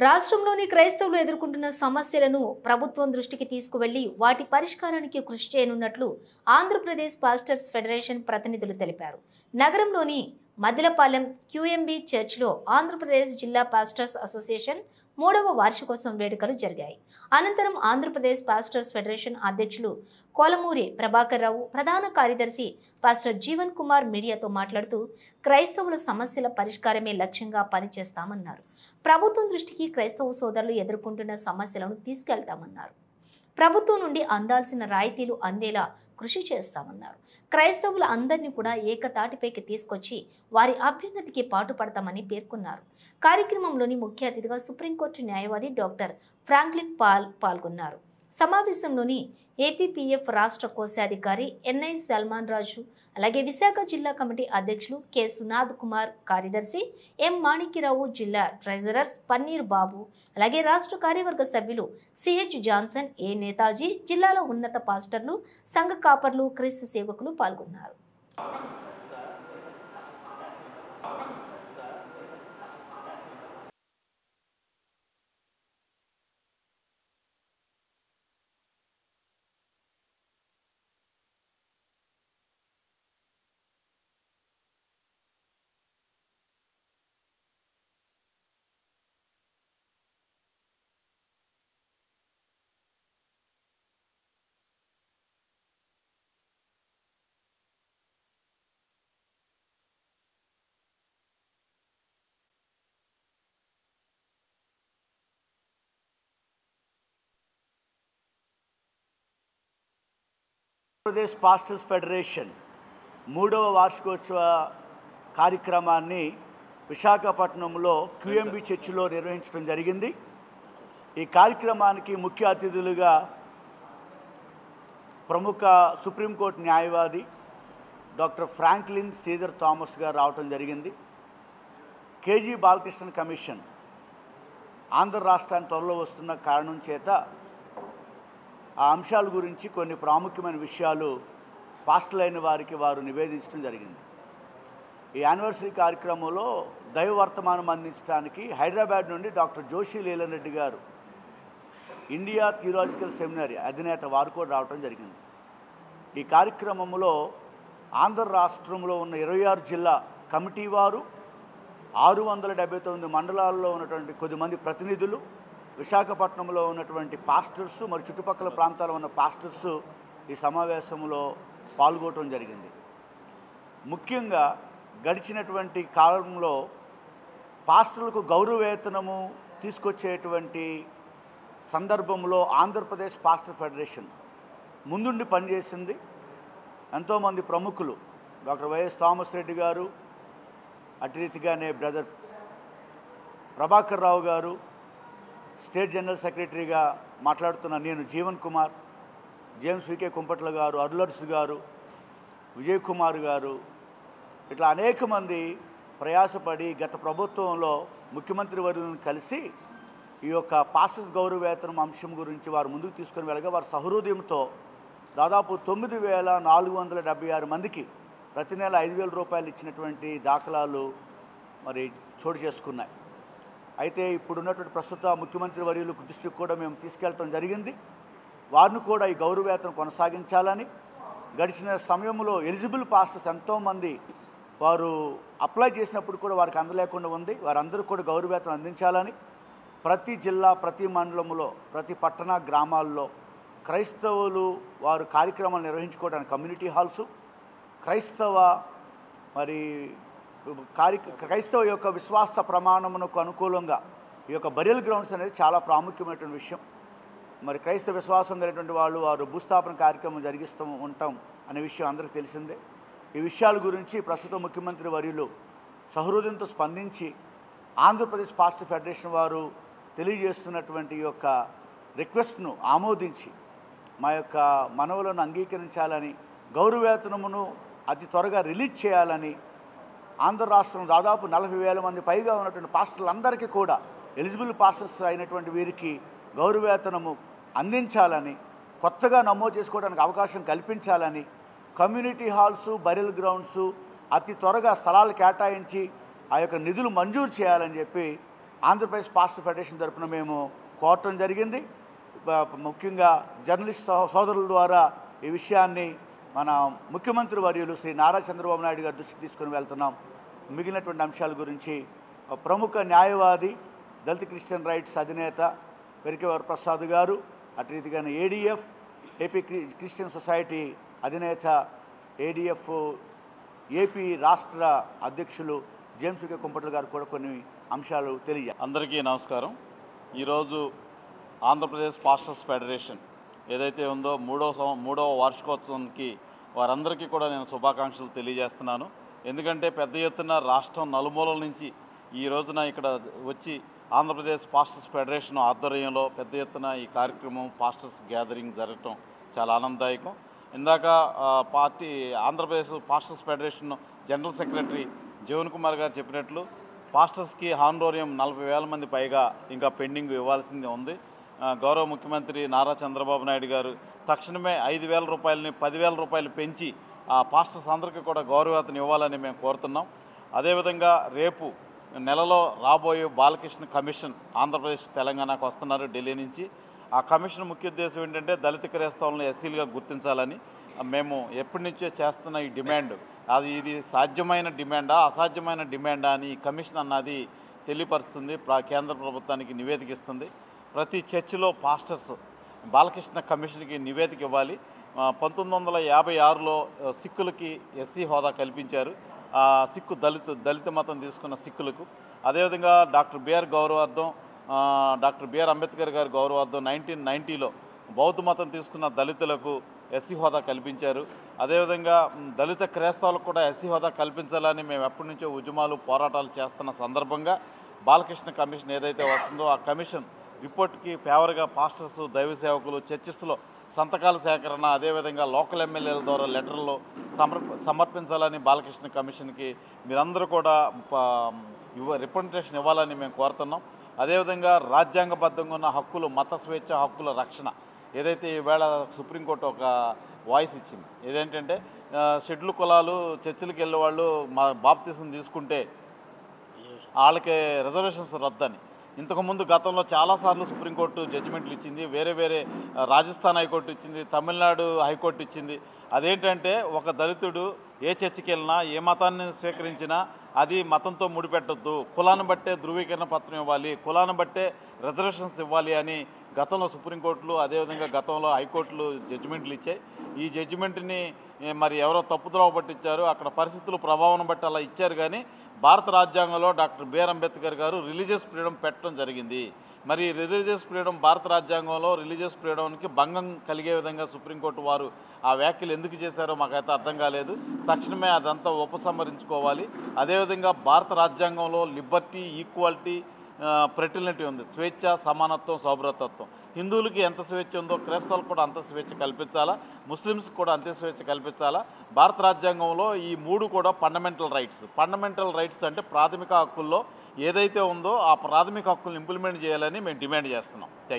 రాష్ట్రంలోని క్రైస్తవులు ఎదుర్కొంటున్న సమస్యలను ప్రభుత్వం దృష్టికి తీసుకువెళ్లి వాటి పరిష్కారానికి కృషి చేయనున్నట్లు ఆంధ్రప్రదేశ్ పాస్టర్స్ ఫెడరేషన్ ప్రతినిధులు తెలిపారు. నగరంలోని మదిలపాలెం క్యూఎంబీ చర్చ్లో ఆంధ్రప్రదేశ్ జిల్లా పాస్టర్స్ అసోసియేషన్ 3వ వార్షికోత్సవం వేడుకలు జరిగాయి. అనంతరం ఆంధ్రప్రదేశ్ పాస్టర్స్ ఫెడరేషన్ అధ్యక్షులు కోలమూరి ప్రభాకర్ రావు, ప్రధాన కార్యదర్శి పాస్టర్ జీవన్ కుమార్ మీడియాతో మాట్లాడుతూ క్రైస్తవుల సమస్యల పరిష్కారమే లక్ష్యంగా పనిచేస్తామన్నారు. ప్రభుత్వం దృష్టికి క్రైస్తవ సోదరులు ఎదుర్కొంటున్న సమస్యలను తీసుకెళ్తామన్నారు. ప్రభుత్వం నుండి అందాల్సిన రాయితీలు అందేలా కృషి చేస్తామన్నారు. క్రైస్తవుల అందరినీ కూడా ఏకతాటిపైకి తీసుకొచ్చి వారి అభ్యున్నతికి పాటుపడతామని పేర్కొన్నారు. కార్యక్రమంలోని ముఖ్య అతిథిగా సుప్రీంకోర్టు న్యాయవాది డాక్టర్ ఫ్రాంక్లిన్ పాల్ పాల్గొన్నారు. సమావేశంలోని ఏపీపీఎఫ్ రాష్ట్ర కోశాధికారి ఎన్ఐ సల్మాన్ రాజు, అలాగే విశాఖ జిల్లా కమిటీ అధ్యక్షులు కె సునాథ్ కుమార్, కార్యదర్శి ఎం మాణిక్యరావు, జిల్లా ట్రెజరర్స్ పన్నీర్ బాబు, అలాగే రాష్ట్ర కార్యవర్గ సభ్యులు సిహెచ్ జాన్సన్, ఏ నేతాజీ, జిల్లాలో ఉన్నత పాస్టర్లు, సంఘ కాపర్లు, క్రీస్తు సేవకులు పాల్గొన్నారు. ఆంధ్రప్రదేశ్ పాస్టర్స్ ఫెడరేషన్ 3వ వార్షికోత్సవ కార్యక్రమాన్ని విశాఖపట్నంలో క్యూఎంబీ చర్చిలో నిర్వహించడం జరిగింది. ఈ కార్యక్రమానికి ముఖ్య అతిథులుగా ప్రముఖ సుప్రీంకోర్టు న్యాయవాది డాక్టర్ ఫ్రాంక్లిన్ సీజర్ థామస్ గారు రావటం జరిగింది. కేజీ బాలకృష్ణన్ కమిషన్ ఆంధ్ర రాష్ట్రానికి త్వరలో వస్తున్న కారణం చేత ఆ అంశాల గురించి కొన్ని ప్రాముఖ్యమైన విషయాలు పాస్టర్లైన వారికి వారు నివేదించడం జరిగింది. ఈ యానివర్సరీ కార్యక్రమంలో దైవ వర్తమానం అందించడానికి హైదరాబాద్ నుండి డాక్టర్ జోషి లీలన్ రెడ్డి గారు, ఇండియా థియలాజికల్ సెమినరీ అధినేత, వారు కూడా రావడం జరిగింది. ఈ కార్యక్రమంలో ఆంధ్ర రాష్ట్రంలో ఉన్న 26 జిల్లా కమిటీ వారు, 679 మండలాల్లో ఉన్నటువంటి కొద్దిమంది ప్రతినిధులు, విశాఖపట్నంలో ఉన్నటువంటి పాస్టర్సు మరియు చుట్టుపక్కల ప్రాంతాల్లో ఉన్న పాస్టర్సు ఈ సమావేశంలో పాల్గొనడం జరిగింది. ముఖ్యంగా గడిచినటువంటి కాలంలో పాస్టర్లకు గౌరవవేతనము తీసుకొచ్చేటువంటి సందర్భంలో ఆంధ్రప్రదేశ్ పాస్టర్ ఫెడరేషన్ ముందుండి పనిచేసింది. ఎంతోమంది ప్రముఖులు, డాక్టర్ వైఎస్ థామస్ రెడ్డి గారు, అటు రీతిగానే బ్రదర్ ప్రభాకర్ రావు గారు, స్టేట్ జనరల్ సెక్రటరీగా మాట్లాడుతున్న నేను జీవన్ కుమార్, జేమ్స్ వికే కుంపట్ల గారు, అరులర్స్ గారు, విజయ్ కుమార్ గారు, ఇట్లా అనేక మంది ప్రయాసపడి గత ప్రభుత్వంలో ముఖ్యమంత్రి వర్యులను కలిసి ఈ యొక్క పాస్టర్స్ గౌరవవేతనం అంశం గురించి వారు ముందుకు తీసుకొని వెళ్ళగా వారు సహృదయంతో దాదాపు 9,476 మందికి ప్రతి నెల 5,000 రూపాయలు ఇచ్చినటువంటి దాఖలాలు మరి చోటు చేసుకున్నాయి. అయితే ఇప్పుడున్నటువంటి ప్రస్తుత ముఖ్యమంత్రి వర్యుల దృష్టికి కూడా మేము తీసుకెళ్ళటం జరిగింది. వారిని కూడా ఈ గౌరవవేతనం కొనసాగించాలని, గడిచిన సమయంలో ఎలిజిబుల్ పాస్టర్స్ ఎంతోమంది వారు అప్లై చేసినప్పుడు కూడా వారికి అందలేకుండా ఉంది, వారందరూ కూడా గౌరవవేతనం అందించాలని, ప్రతి జిల్లా, ప్రతి మండలంలో, ప్రతి పట్టణ గ్రామాల్లో క్రైస్తవులు వారు కార్యక్రమాలు నిర్వహించుకోవడానికి కమ్యూనిటీ హాల్సు, క్రైస్తవ యొక్క విశ్వాస ప్రమాణమునకు అనుకూలంగా ఈ యొక్క బరియల్ గ్రౌండ్స్ అనేది చాలా ప్రాముఖ్యమైనటువంటి విషయం. మరి క్రైస్తవ విశ్వాసం కలిగినటువంటి వారు భూస్థాపన కార్యక్రమం జరిగిస్తూ ఉంటాం అనే విషయం అందరికీ తెలిసిందే. ఈ విషయాల గురించి ప్రస్తుత ముఖ్యమంత్రి వర్యులు సహృదయంతో స్పందించి ఆంధ్రప్రదేశ్ పాస్టర్ ఫెడరేషన్ వారు తెలియజేస్తున్నటువంటి ఈ యొక్క రిక్వెస్ట్ను ఆమోదించి మా యొక్క మనవులను అంగీకరించాలని, గౌరవవేతనమును అతి త్వరగా రిలీజ్ చేయాలని, ఆంధ్ర రాష్ట్రం దాదాపు 40,000 మంది పైగా ఉన్నటువంటి పాస్టర్లందరికీ కూడా ఎలిజిబుల్ పాస్టర్స్ అయినటువంటి వీరికి గౌరవవేతనము అందించాలని, కొత్తగా నమోదు చేసుకోవడానికి అవకాశం కల్పించాలని, కమ్యూనిటీ హాల్సు, బరియల్ గ్రౌండ్సు అతి త్వరగా స్థలాలు కేటాయించి ఆ యొక్క నిధులు మంజూరు చేయాలని చెప్పి ఆంధ్రప్రదేశ్ పాస్టర్ ఫెడరేషన్ తరఫున మేము కోరటం జరిగింది. ముఖ్యంగా జర్నలిస్ట్ సోదరుల ద్వారా ఈ విషయాన్ని మన ముఖ్యమంత్రి వర్యులు శ్రీ నారా చంద్రబాబు నాయుడు గారి దృష్టికి తీసుకుని వెళ్తున్నాం. మిగిలినటువంటి అంశాల గురించి ప్రముఖ న్యాయవాది, దళిత క్రిస్టియన్ రైట్స్ అధినేత పెరికే వరప్రసాద్ గారు, అటు రీతిగానే ఏడీఎఫ్ ఏపీ క్రిస్టియన్ సొసైటీ అధినేత, ఏడీఎఫ్ ఏపీ రాష్ట్ర అధ్యక్షులు జేమ్స్ కే కుంపట్ల గారు కూడా కొన్ని అంశాలు తెలియజేయాలి. అందరికీ నమస్కారం. ఈరోజు ఆంధ్రప్రదేశ్ పాస్టర్స్ ఫెడరేషన్ ఏదైతే ఉందో మూడవ వార్షికోత్సవానికి వారందరికీ కూడా నేను శుభాకాంక్షలు తెలియజేస్తున్నాను. ఎందుకంటే పెద్ద ఎత్తున రాష్ట్రం నలుమూలల నుంచి ఈ రోజున ఇక్కడ వచ్చి ఆంధ్రప్రదేశ్ పాస్టర్స్ ఫెడరేషన్ ఆధ్వర్యంలో పెద్ద ఎత్తున ఈ కార్యక్రమం పాస్టర్స్ గ్యాదరింగ్ జరగటం చాలా ఆనందదాయకం. ఇందాక Andhra Pradesh pastors federation general secretary Jeevan Kumar గారు చెప్పినట్లు పాస్టర్స్కి హానరోరియం 40,000 మంది పైగా ఇంకా పెండింగ్ ఇవ్వాల్సింది ఉంది. గౌరవ ముఖ్యమంత్రి నారా చంద్రబాబు నాయుడు గారు తక్షణమే 5,000 రూపాయలని 10,000 రూపాయలు పెంచి ఆ పాస్టర్స్ అందరికీ కూడా గౌరవవేతనం ఇవ్వాలని మేము కోరుతున్నాం. అదేవిధంగా రేపు నెలలో రాబోయే బాలకృష్ణ కమిషన్ ఆంధ్రప్రదేశ్ తెలంగాణకు వస్తున్నారు ఢిల్లీ నుంచి. ఆ కమిషన్ ముఖ్య ఉద్దేశం ఏంటంటే దళిత క్రైస్తవులను ఎస్సీలుగా గుర్తించాలని మేము ఎప్పటి నుంచో చేస్తున్న ఈ డిమాండ్, ఇది సాధ్యమైన డిమాండా అసాధ్యమైన డిమాండా అని ఈ కమిషన్ అన్నది తెలియపరుస్తుంది, కేంద్ర ప్రభుత్వానికి నివేదిక ఇస్తుంది. ప్రతి చర్చిలో పాస్టర్స్ బాలకృష్ణ కమిషన్కి నివేదిక ఇవ్వాలి. 1956లో సిక్కులకి ఎస్సీ హోదా కల్పించారు, సిక్కు దళిత మతం తీసుకున్న సిక్కులకు. అదేవిధంగా డాక్టర్ బిఆర్ అంబేద్కర్ గారి గౌరవార్థం 1990లో బౌద్ధ మతం తీసుకున్న దళితులకు ఎస్సీ హోదా కల్పించారు. అదేవిధంగా దళిత క్రైస్తవులకు కూడా ఎస్సీ హోదా కల్పించాలని మేము ఎప్పటి నుంచో ఉద్యమాలు పోరాటాలు చేస్తున్న సందర్భంగా బాలకృష్ణ కమిషన్ ఏదైతే వస్తుందో ఆ కమిషన్ రిపోర్ట్కి ఫేవర్గా పాస్టర్స్, దైవ సేవకులు, చర్చిస్లో సంతకాల సేకరణ, అదేవిధంగా లోకల్ ఎమ్మెల్యేల ద్వారా లెటర్లు సమర్పించాలని బాలకృష్ణ కమిషన్కి మీరందరూ కూడా రిప్రజెంటేషన్ ఇవ్వాలని మేము కోరుతున్నాం. అదేవిధంగా రాజ్యాంగబద్ధంగా ఉన్న హక్కులు, మత స్వేచ్ఛ హక్కుల రక్షణ ఏదైతే ఈవేళ సుప్రీంకోర్టు ఒక వాయిస్ ఇచ్చింది, ఏదేంటంటే షెడ్యూల్ కులాలు చర్చిలకు వెళ్ళే వాళ్ళు బాప్తిసం తీసుకుంటే వాళ్ళకి రిజర్వేషన్స్ రద్దని ఇంతకుముందు గతంలో చాలాసార్లు సుప్రీంకోర్టు జడ్జిమెంట్లు ఇచ్చింది. వేరే రాజస్థాన్ హైకోర్టు ఇచ్చింది, తమిళనాడు హైకోర్టు ఇచ్చింది. అదేంటంటే ఒక దళితుడు ఏ చర్చికి వెళ్ళినా, ఏ మతాన్ని స్వీకరించినా అది మతంతో ముడిపెట్టద్దు, కులాన్ని బట్టే ధృవీకరణ పత్రం ఇవ్వాలి, కులాన్ని బట్టే రిజర్వేషన్స్ ఇవ్వాలి అని గతంలో సుప్రీంకోర్టులు, అదేవిధంగా గతంలో హైకోర్టులు జడ్జిమెంట్లు ఇచ్చాయి. ఈ జడ్జిమెంట్ని మరి ఎవరో తప్పుద్రోవ పట్టించారు, అక్కడ పరిస్థితులు ప్రభావం బట్టి అలా ఇచ్చారు. కానీ భారత రాజ్యాంగంలో డాక్టర్ బిఆర్ అంబేద్కర్ గారు రిలీజియస్ ఫ్రీడమ్ పెట్టడం జరిగింది. మరి రిలీజియస్ ఫ్రీడమ్, భారత రాజ్యాంగంలో రిలీజియస్ ఫ్రీడమ్కి భంగం కలిగే విధంగా సుప్రీంకోర్టు వారు ఆ వ్యాఖ్యలు ఎందుకు చేశారో మాకైతే అర్థం కాలేదు. తక్షణమే అదంతా ఉపసంహరించుకోవాలి. అదేవిధంగా భారత రాజ్యాంగంలో లిబర్టీ, ఈక్వాలిటీ, ఫ్రెటర్నిటీ ఉంది, స్వేచ్ఛ, సమానత్వం, సౌభ్రతత్వం. హిందువులకి ఎంత స్వేచ్ఛ ఉందో క్రైస్తవులకు కూడా అంత స్వేచ్ఛ కల్పించాలా, ముస్లిమ్స్కి కూడా అంతే స్వేచ్ఛ కల్పించాలా. భారత రాజ్యాంగంలో ఈ 3 కూడా ఫండమెంటల్ రైట్స్ అంటే ప్రాథమిక హక్కుల్లో ఏదైతే ఉందో ఆ ప్రాథమిక హక్కులను ఇంప్లిమెంట్ చేయాలని మేము డిమాండ్ చేస్తున్నాం. Thank you.